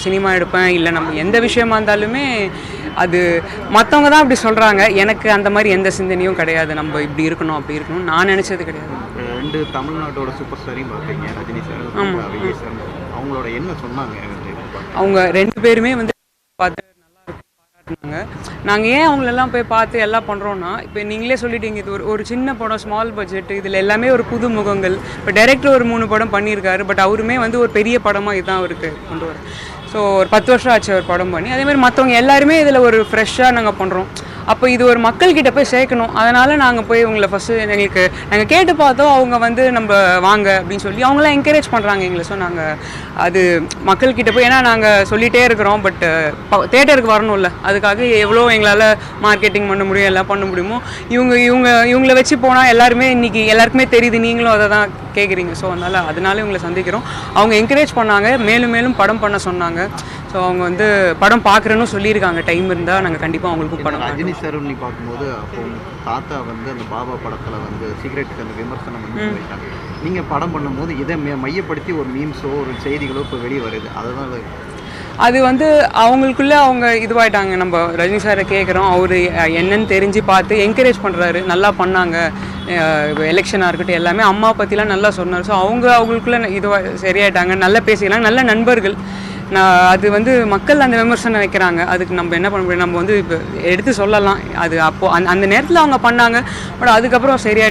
Cinema எடுப்பேன் இல்லை நம்ம எந்த விஷயமா இருந்தாலுமே அது மற்றவங்க தான் அப்படி சொல்கிறாங்க. எனக்கு அந்த மாதிரி எந்த சிந்தனையும் கிடையாது. நம்ம இப்படி இருக்கணும் அப்படி இருக்கணும் நான் நினச்சது கிடையாது. 2 தமிழ்நாட்டோட சூப்பர் ஸ்டாரையும் பார்த்தீங்க, ரஜினி சார், விஜய் சார். அவங்களோட என்ன சொன்னாங்க? அவங்க 2 பேருமே வந்து பார்த்து நல்லா இருக்கும் பாராட்டினாங்க. நாங்கள் ஏன் அவங்களெல்லாம் போய் பார்த்து எல்லாம் பண்ணுறோன்னா, இப்போ நீங்களே சொல்லிட்டீங்க, இது ஒரு சின்ன படம், ஸ்மால் பட்ஜெட், இதில் எல்லாமே ஒரு புது முகங்கள். இப்போ டைரக்டர் ஒரு 3 படம் பண்ணியிருக்காரு. பட் அவருமே வந்து ஒரு பெரிய படமாக இதுதான் அவருக்கு கொண்டு வர. ஸோ ஒரு 10 வருஷம் ஆச்சு ஒரு படம் பண்ணி. அதேமாதிரி மற்றவங்க எல்லாருமே இதில் ஒரு ஃப்ரெஷ்ஷாக நாங்கள் பண்ணுறோம். அப்போ இது ஒரு மக்கள்கிட்ட போய் சேர்க்கணும். அதனால் நாங்கள் போய் உங்களை ஃபஸ்ட்டு எங்களுக்கு நாங்கள் கேட்டு பார்த்தோம். அவங்க வந்து நம்ம வாங்க அப்படின்னு சொல்லி அவங்களாம் என்கரேஜ் பண்ணுறாங்க எங்களை. ஸோ நாங்கள் அது மக்கள்கிட்ட போய், ஏன்னா நாங்கள் சொல்லிகிட்டே இருக்கிறோம், பட் தேட்டருக்கு வரணும்ல, அதுக்காக எவ்வளோ எங்களால் மார்க்கெட்டிங் பண்ண முடியும், எல்லாம் பண்ண முடியுமோ இவங்கள வச்சு போனால் எல்லாருமே இன்றைக்கி எல்லாருக்குமே தெரியுது, நீங்களும் அதை தான் கேட்குறீங்க. ஸோ அதனால இவங்களை சந்திக்கிறோம். அவங்க என்கரேஜ் பண்ணாங்க, மேலும் மேலும் படம் பண்ண சொன்னாங்க. ஸோ அவங்க வந்து படம் பார்க்குறேன்னு சொல்லியிருக்காங்க. டைம் இருந்தால் நாங்கள் கண்டிப்பாக அவங்களுக்கும் படம். ரஜினி சார் நீ பார்க்கும்போது அப்போ தாத்தா வந்து அந்த பாபா படத்தில் வந்து சீக்ரெட்டுக்கு அந்த விமர்சனம் வந்து வைத்தாங்க. நீங்கள் படம் பண்ணும்போது இதை மையப்படுத்தி ஒரு மீம்ஸோ ஒரு செய்திகளோ இப்போ வெளியே வருது. அதுதான் அது வந்து அவங்களுக்குள்ளே அவங்க இதுவாயிட்டாங்க. நம்ம ரஜினி சாரை கேட்குறோம், அவர் என்னன்னு தெரிஞ்சு பார்த்து என்கரேஜ் பண்ணுறாரு. நல்லா பண்ணாங்க, எலெக்ஷனாக இருக்கட்டும் எல்லாமே அம்மா பற்றிலாம் நல்லா சொன்னார். ஸோ அவங்களுக்குள்ளே இதுவாக சரியாயிட்டாங்க, நல்லா பேசிக்கலாம், நல்ல நண்பர்கள். அது வந்து மக்கள் அந்த விமர்சனம் வைக்கிறாங்க. அதுக்கு நம்ம என்ன பண்ண முடியும்? நம்ம வந்து இப்போ எடுத்து சொல்லலாம். அது அப்போது அந்த நேரத்தில் அவங்க பண்ணாங்க. பட் அதுக்கப்புறம் சரியா